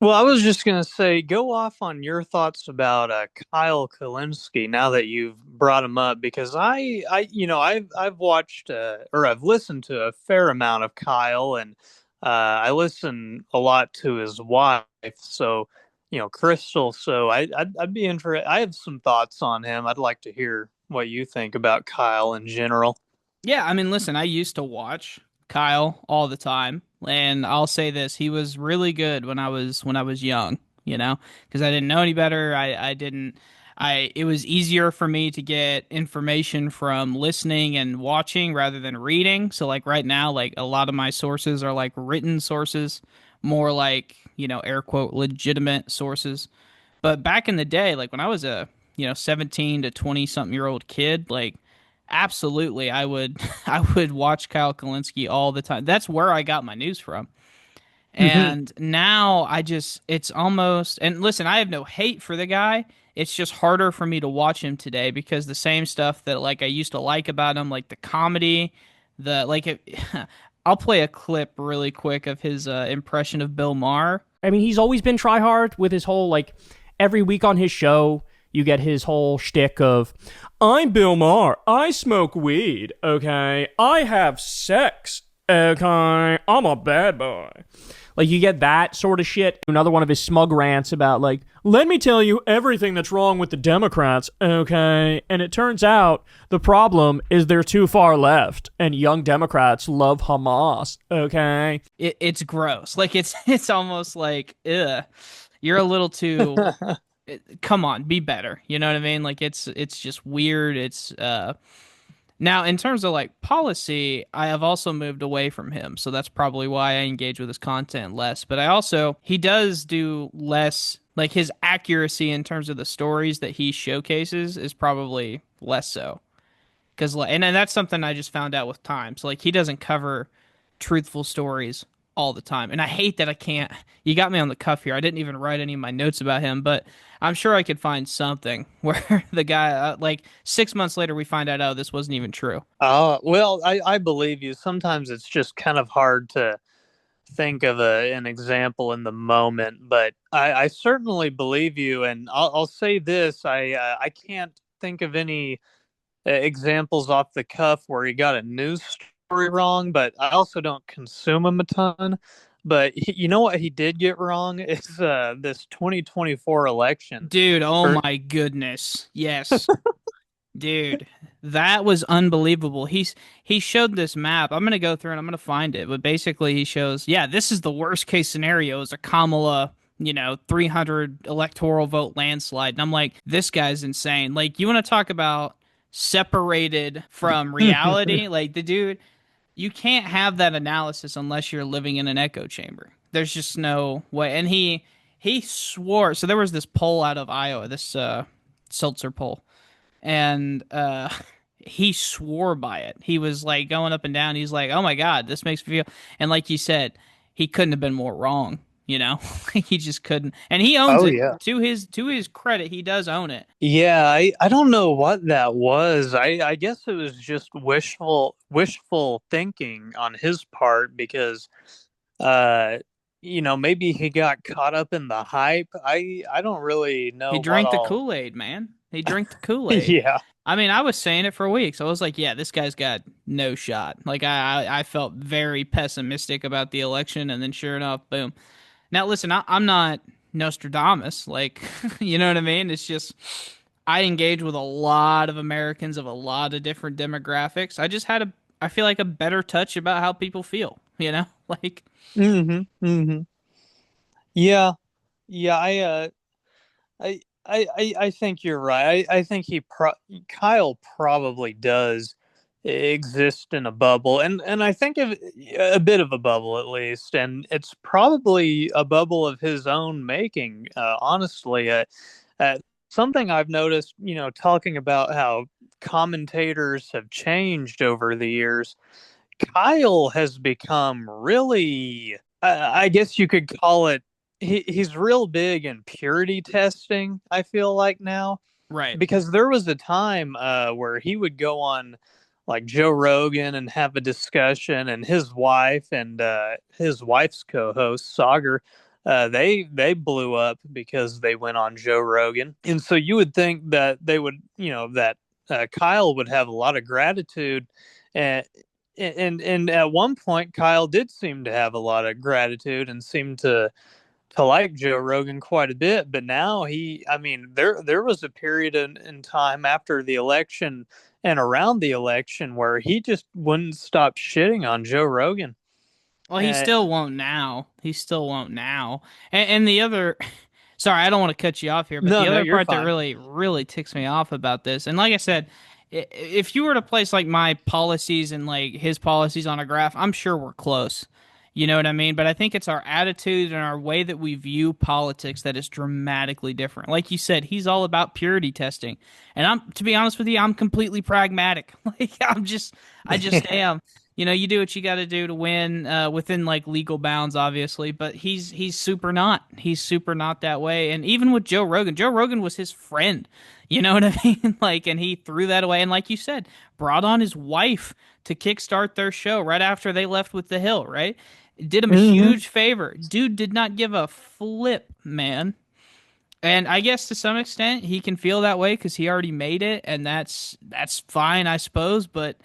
Well, I was just gonna say, go off on your thoughts about Kyle Kulinski now that you've brought him up, because I've watched or I've listened to a fair amount of Kyle, and I listen a lot to his wife, so Krystal. So I'd be interested. I have some thoughts on him. I'd like to hear what you think about Kyle in general. Yeah, I mean, listen, I used to watch Kyle all the time, and I'll say this, he was really good when I was young, because I didn't know any better. I didn't I it was easier for me to get information from listening and watching rather than reading. So like right now, like a lot of my sources are like written sources, more like, air quote legitimate sources. But back in the day, like when I was a, 17 to 20 something year old kid, like absolutely I would I would watch Kyle Kulinski all the time. That's where I got my news from. And now it's almost, and listen, I have no hate for the guy. It's just harder for me to watch him today because the same stuff that like I used to like about him, like the comedy, the like it, I'll play a clip really quick of his impression of Bill Maher. I mean, he's always been try hard with his whole like every week on his show. You get his whole shtick of, I'm Bill Maher. I smoke weed. Okay, I have sex. Okay, I'm a bad boy. Like you get that sort of shit. Another one of his smug rants about like, let me tell you everything that's wrong with the Democrats, okay? And it turns out the problem is they're too far left, and young Democrats love Hamas, okay? It's gross. Like it's almost like, ugh, you're a little too. Come on, be better. You know what I mean? Like it's just weird. It's now in terms of like policy, I have also moved away from him, so that's probably why I engage with his content less. But I also he does do less. Like his accuracy in terms of the stories that he showcases is probably less so. Because and that's something I just found out with time. So like he doesn't cover truthful stories all the time, and I hate that I can't. You got me on the cuff here. I didn't even write any of my notes about him, but I'm sure I could find something where the guy, like 6 months later, we find out, oh, this wasn't even true. Well, I believe you. Sometimes it's just kind of hard to think of an example in the moment, but I certainly believe you. And I'll say this: I can't think of any examples off the cuff where he got a news story wrong, but I also don't consume him a ton. But you know what he did get wrong is this 2024 election. Dude, oh Or my goodness. Yes. Dude, that was unbelievable. He showed this map. I'm gonna go through and I'm gonna find it. But basically he shows, yeah, this is the worst case scenario is a Kamala, 300 electoral vote landslide. And I'm like, this guy's insane. Like, you want to talk about separated from reality? Like the dude, you can't have that analysis unless you're living in an echo chamber. There's just no way. And he swore. So there was this poll out of Iowa, this Seltzer poll, and he swore by it. He was like going up and down. He's like, "Oh my God, this makes me feel." And like you said, he couldn't have been more wrong. He just couldn't, and he owns oh it. yeah. To his credit, he does own it. Yeah, I don't know what that was. I guess it was just wishful thinking on his part because uh maybe he got caught up in the hype. I don't really He know what drank the all. Kool-Aid, man. He drank the Kool-Aid. Yeah. I mean, I was saying it for weeks. I was like, yeah, this guy's got no shot. Like I felt very pessimistic about the election, and then sure enough, boom. Now, listen, I'm not Nostradamus. Like, you know what I mean? It's just I engage with a lot of Americans of a lot of different demographics. I feel like a better touch about how people feel, Like, Mm-hmm. Yeah. Yeah, I think you're right. I think Kyle probably does exist in a bubble, and I think of a bit of a bubble at least, and it's probably a bubble of his own making. Honestly, uh, something I've noticed, talking about how commentators have changed over the years. Kyle has become really, I guess you could call it, he's real big in purity testing, I feel like now. right. Because there was a time where he would go on like Joe Rogan and have a discussion, and his wife and his wife's co host, Saagar, they blew up because they went on Joe Rogan, and so you would think that they would, that Kyle would have a lot of gratitude, and and at one point Kyle did seem to have a lot of gratitude and seemed to like Joe Rogan quite a bit. But now I mean, there was a period in time after the election and around the election where he just wouldn't stop shitting on Joe Rogan. Well, he Uh, still won't now. He still won't now. And the other, sorry, I don't want to cut you off here, but no, the no, other you're part that fine. really, really ticks me off about this, and like I said, if you were to place like my policies and like his policies on a graph, I'm sure we're close. You know what I mean? But I think it's our attitude and our way that we view politics that is dramatically different. Like you said, he's all about purity testing. And to be honest with you, I'm completely pragmatic. Like I just am. You know, you do what you got to do to win within like legal bounds, obviously. But he's super not. He's super not that way. And even with Joe Rogan was his friend. You know what I mean? Like, and he threw that away. And like you said, brought on his wife to kickstart their show right after they left with The Hill, right? Did him a Hmm. huge favor. Dude did not give a flip, man. And I guess to some extent he can feel that way because he already made it, and that's fine, I suppose. But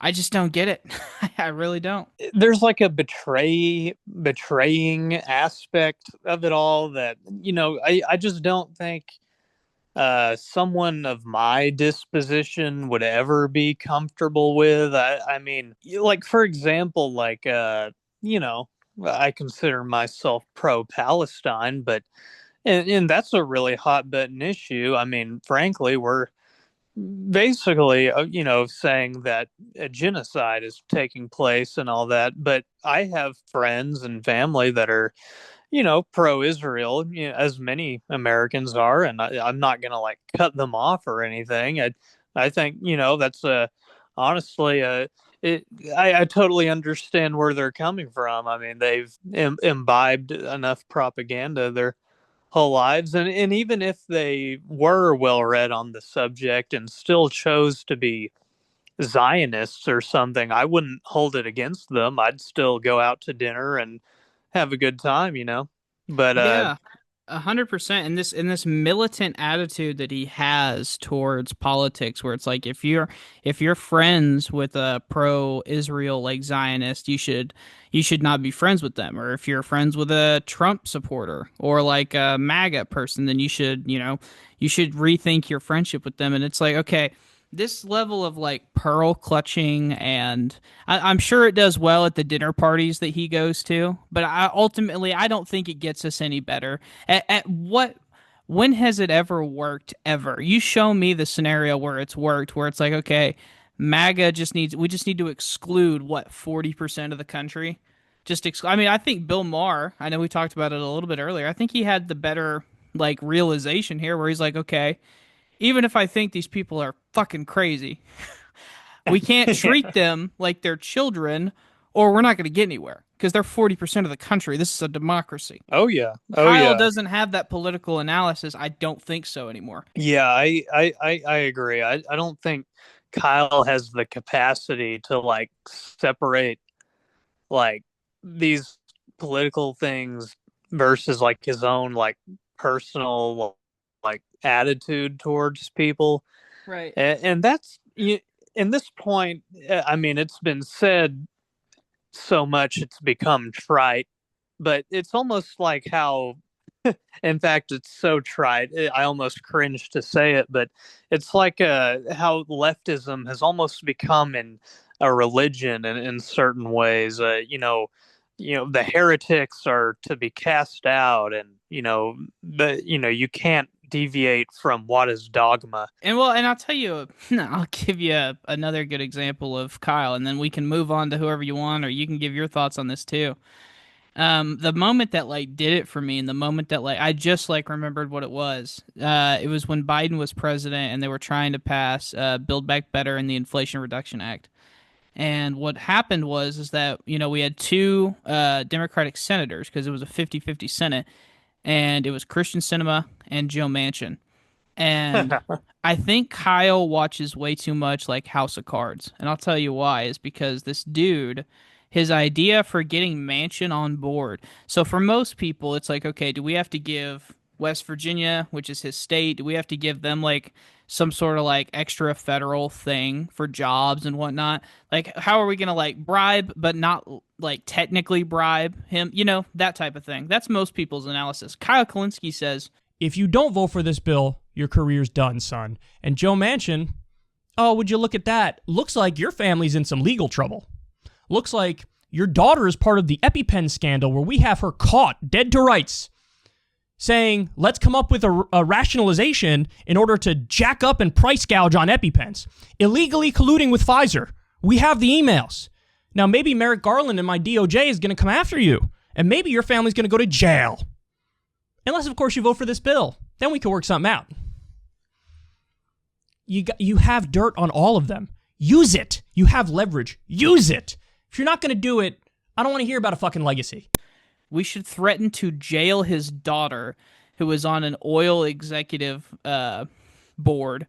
I just don't get it. I really don't. There's like a betraying aspect of it all that I just don't think someone of my disposition would ever be comfortable with. I mean, like for example, like you know, I consider myself pro Palestine, but and that's a really hot button issue. I mean, frankly, we're basically saying that a genocide is taking place and all that. But I have friends and family that are pro-Israel, as many Americans are, and I'm not gonna like cut them off or anything. I think that's a honestly it. I totally understand where they're coming from. I mean, they've imbibed enough propaganda their whole lives, and even if they were well read on the subject and still chose to be Zionists or something, I wouldn't hold it against them. I'd still go out to dinner and have a good time. But Yeah, 100%. And this militant attitude that he has towards politics, where it's like if you're friends with a pro-Israel like Zionist, you should not be friends with them. Or if you're friends with a Trump supporter or like a MAGA person, then you should rethink your friendship with them. And it's like, okay, this level of like pearl clutching, and I'm sure it does well at the dinner parties that he goes to, but ultimately I don't think it gets us any better. At what when has it ever worked ever? You show me the scenario where it's worked, where it's like, okay, MAGA we just need to exclude what 40% of the country. I mean, I think Bill Maher, I know we talked about it a little bit earlier. I think he had the better like realization here where he's like, okay, even if I think these people are fucking crazy, we can't treat them like they're children or we're not going to get anywhere because they're 40% of the country. This is a democracy. oh yeah, oh Kyle yeah, doesn't have that political analysis. I don't think so anymore. yeah. I agree. I don't think Kyle has the capacity to like separate like these political things versus like his own like personal like attitude towards people. Right. And that's in this point. I mean, it's been said so much it's become trite, but it's almost like how, in fact, it's so trite. I almost cringe to say it, but it's like how leftism has almost become a religion in certain ways. The heretics are to be cast out, and you can't deviate from what is dogma. And I'll tell you, I'll give you another good example of Kyle, and then we can move on to whoever you want, or you can give your thoughts on this too. The moment that like did it for me, and the moment that like I just like remembered what it was. It was when Biden was president, and they were trying to pass Build Back Better and the Inflation Reduction Act. And what happened was is that we had two Democratic senators because it was a 50-50 Senate, and it was Christian Sinema and Joe Manchin. And I think Kyle watches way too much like House of Cards. And I'll tell you why is because this dude, his idea for getting Manchin on board. So for most people, it's like, okay, do we have to give West Virginia, which is his state, do we have to give them like some sort of like extra federal thing for jobs and whatnot? Like, how are we gonna like bribe, but not like technically bribe him? You know, that type of thing. That's most people's analysis. Kyle Kulinski says, If you don't vote for this bill, your career's done, son. And Joe Manchin, oh, would you look at that? Looks like your family's in some legal trouble. Looks like your daughter is part of the EpiPen scandal where we have her caught dead to rights, saying, let's come up with a rationalization in order to jack up and price gouge on EpiPens. Illegally colluding with Pfizer. We have the emails. Now, maybe Merrick Garland and my DOJ is going to come after you, and maybe your family's going to go to jail. Unless, of course, you vote for this bill. Then we can work something out. You have dirt on all of them. Use it. You have leverage. Use it. If you're not going to do it, I don't want to hear about a fucking legacy. we should threaten to jail his daughter, who was on an oil executive board,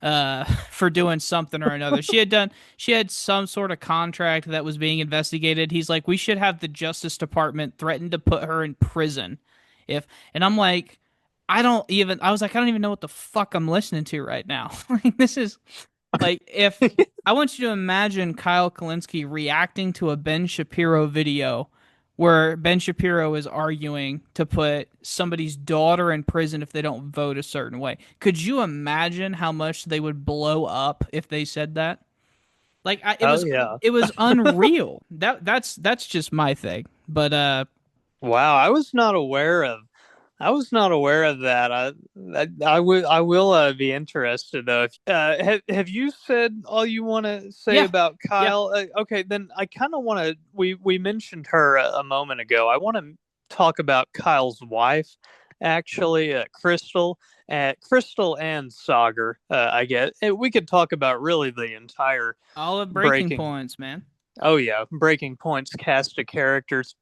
for doing something or another. She had some sort of contract that was being investigated. He's like, we should have the Justice Department threaten to put her in prison. And I'm like, I don't even know what the fuck I'm listening to right now. Like, this is like, if I want you to imagine Kyle Kulinski reacting to a Ben Shapiro video where Ben Shapiro is arguing to put somebody's daughter in prison if they don't vote a certain way. Could you imagine how much they would blow up if they said that? Like, it was unreal. That's just my thing. But wow, I was not aware of that. I will be interested though. Have you said all you want to say about Kyle? Yeah. Okay, then I kind of want to. We mentioned her a moment ago. I want to talk about Kyle's wife, actually, Krystal. Krystal and Saagar. I get. We could talk about really the entire all of breaking points, man. Oh yeah, breaking points, cast of characters.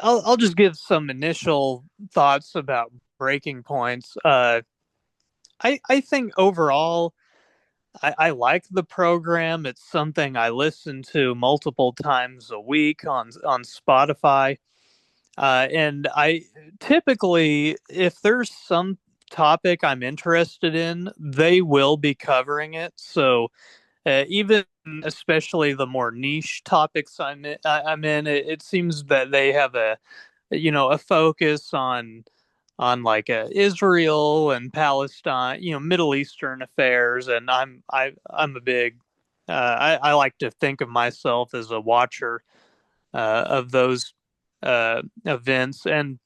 I'll just give some initial thoughts about breaking points. I think overall, I like the program. It's something I listen to multiple times a week on Spotify. And I typically, if there's some topic I'm interested in, they will be covering it. So even especially the more niche topics I'm in, it seems that they have a focus on like Israel and Palestine, Middle Eastern affairs, and I'm a big I like to think of myself as a watcher of those events, and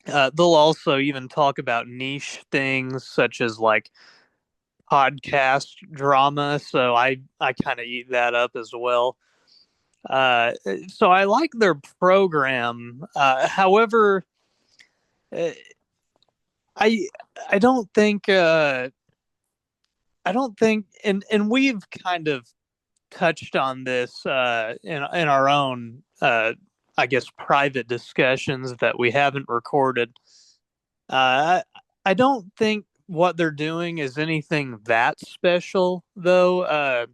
they'll also even talk about niche things such as like podcast drama, so I kind of eat that up as well. So I like their program. However, I don't think and we've kind of touched on this in our own I guess private discussions that we haven't recorded. I don't think what they're doing is anything that special, though.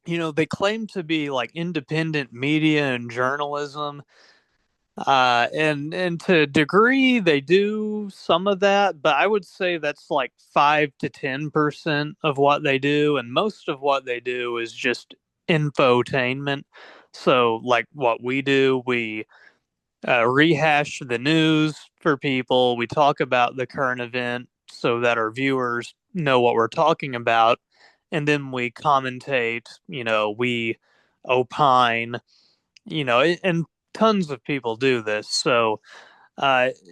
They claim to be like independent media and journalism, and to a degree they do some of that, but I would say that's like 5 to 10% of what they do, and most of what they do is just infotainment. So, like what we do, we rehash the news for people. We talk about the current event so that our viewers know what we're talking about. And then we commentate, we opine, and tons of people do this. So,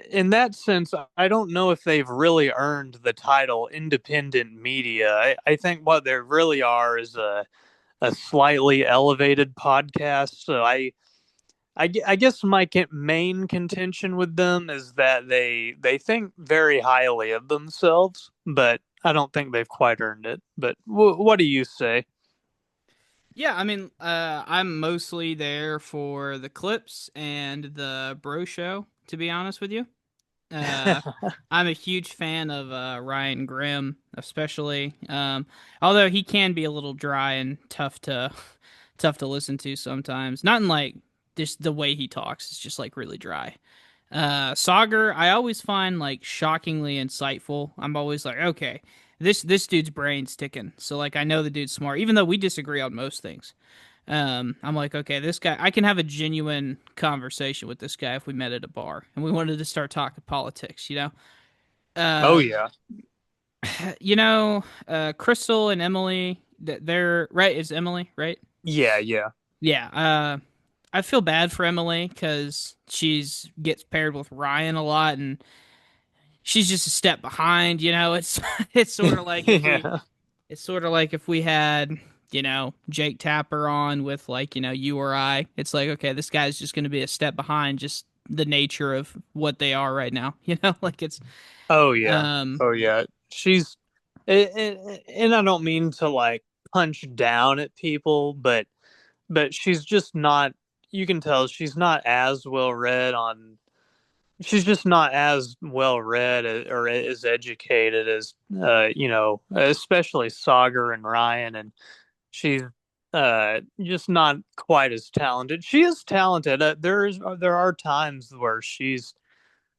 in that sense, I don't know if they've really earned the title independent media. I think what they really are is a slightly elevated podcast. So I guess my main contention with them is that they think very highly of themselves, but I don't think they've quite earned it. But what do you say? Yeah, I mean, I'm mostly there for the clips and the bro show, to be honest with you. I'm a huge fan of Ryan Grimm, especially. Although he can be a little dry and tough to tough to listen to sometimes. Not in like just the way he talks. It's just like really dry. Saagar, I always find like shockingly insightful. I'm always like, okay, this dude's brain's ticking. So like I know the dude's smart, even though we disagree on most things. I'm like, okay, this guy, I can have a genuine conversation with this guy if we met at a bar and we wanted to start talking politics, you know? Oh Uh, yeah. Krystal and Emily, they're right. Is Emily right? Yeah, yeah. Yeah. I feel bad for Emily because she's gets paired with Ryan a lot, and she's just a step behind. You know, it's it's sort of like if we Yeah. it's sort of like if we had, Jake Tapper on with like, you or I. It's like, okay, this guy's just going to be a step behind just the nature of what they are right now. Like it's Oh yeah. um Oh yeah. And I don't mean to like punch down at people, but she's just not. You can tell she's not as well read on. She's just not as well read or as educated as especially Saagar and Ryan, and she's just not quite as talented. She is talented. There are times where she's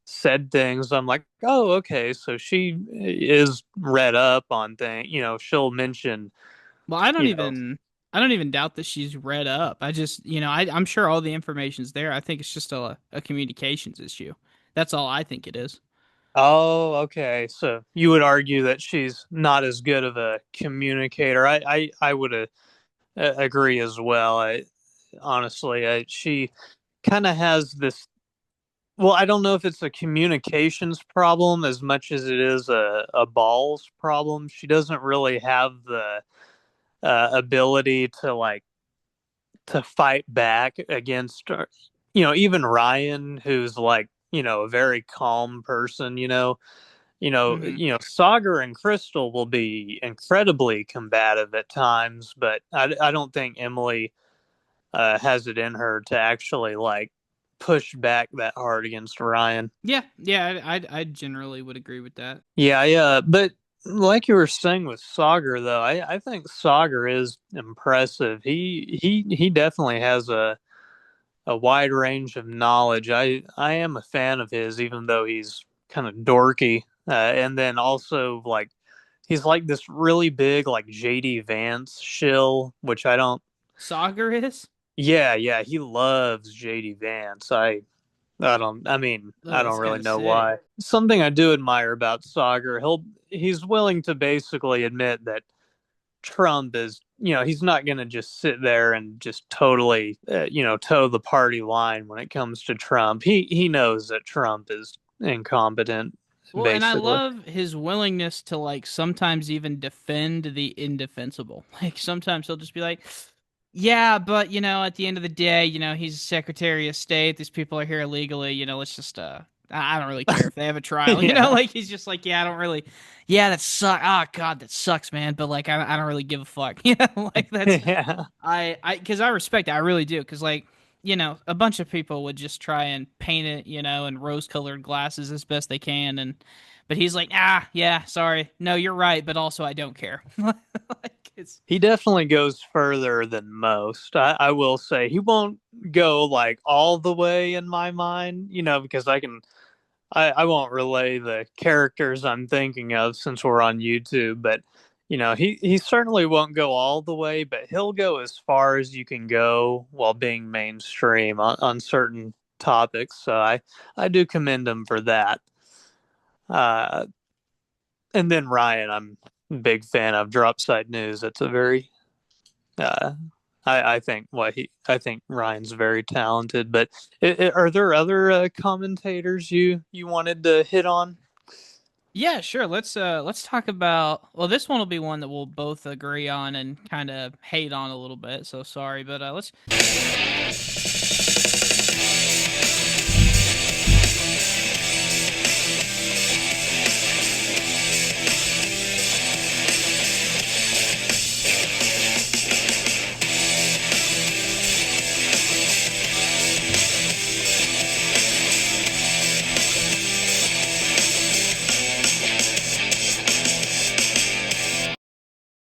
said things. I'm like, oh, okay, so she is read up on things. She'll mention, well, you know, I don't even doubt that she's read up. I just, I'm sure all the information's there. I think it's just a communications issue. That's all I think it is. oh, okay. So you would argue that she's not as good of a communicator. I would agree as well. She kind of has this. Well, I don't know if it's a communications problem as much as it is a balls problem. She doesn't really have the ability to fight back against, even Ryan, who's like, a very calm person. Hmm. Saagar and Krystal will be incredibly combative at times, but I don't think Emily has it in her to actually like push back that hard against Ryan. Yeah, yeah, I generally would agree with that. Yeah, yeah, but like you were saying with Saagar, though, I think Saagar is impressive. He definitely has a wide range of knowledge. I am a fan of his, even though he's kind of dorky. And then also like he's like this really big like JD Vance shill, which I don't. Saagar is? Yeah, yeah, he loves JD Vance. I Oh, don't that's kind really of know sick. why. Something I do admire about Saagar, he's willing to basically admit that Trump is, he's not going to just sit there and just totally, toe the party line when it comes to Trump. He knows that Trump is incompetent, Well, and I basically. love his willingness to like sometimes even defend the indefensible. Like sometimes he'll just be like, "Yeah, but at the end of the day, he's Secretary of State. These people are here illegally. Let's just I don't really care if they have a trial. Yeah. Like he's just like, yeah, I don't really, yeah, that sucks. Oh God, that sucks, man. But like, I don't really give a fuck. Like that's Yeah. because I respect it. I really do. Because like, a bunch of people would just try and paint it, in rose-colored glasses as best they can, but he's like, yeah, sorry, no, you're right, but also I don't care. Like it's He definitely goes further than most. I will say he won't go like all the way in my mind, because I won't relay the characters I'm thinking of since we're on YouTube, but he certainly won't go all the way, but he'll go as far as you can go while being mainstream on certain topics. So I do commend him for that. Uh, and then Ryan, I'm a big fan of Dropside News. It's a very uh, I think I think Ryan's very talented, but are there other commentators you wanted to hit on? Yeah, sure. Let's talk about. Well, this one will be one that we'll both agree on and kind of hate on a little bit. So sorry, but let's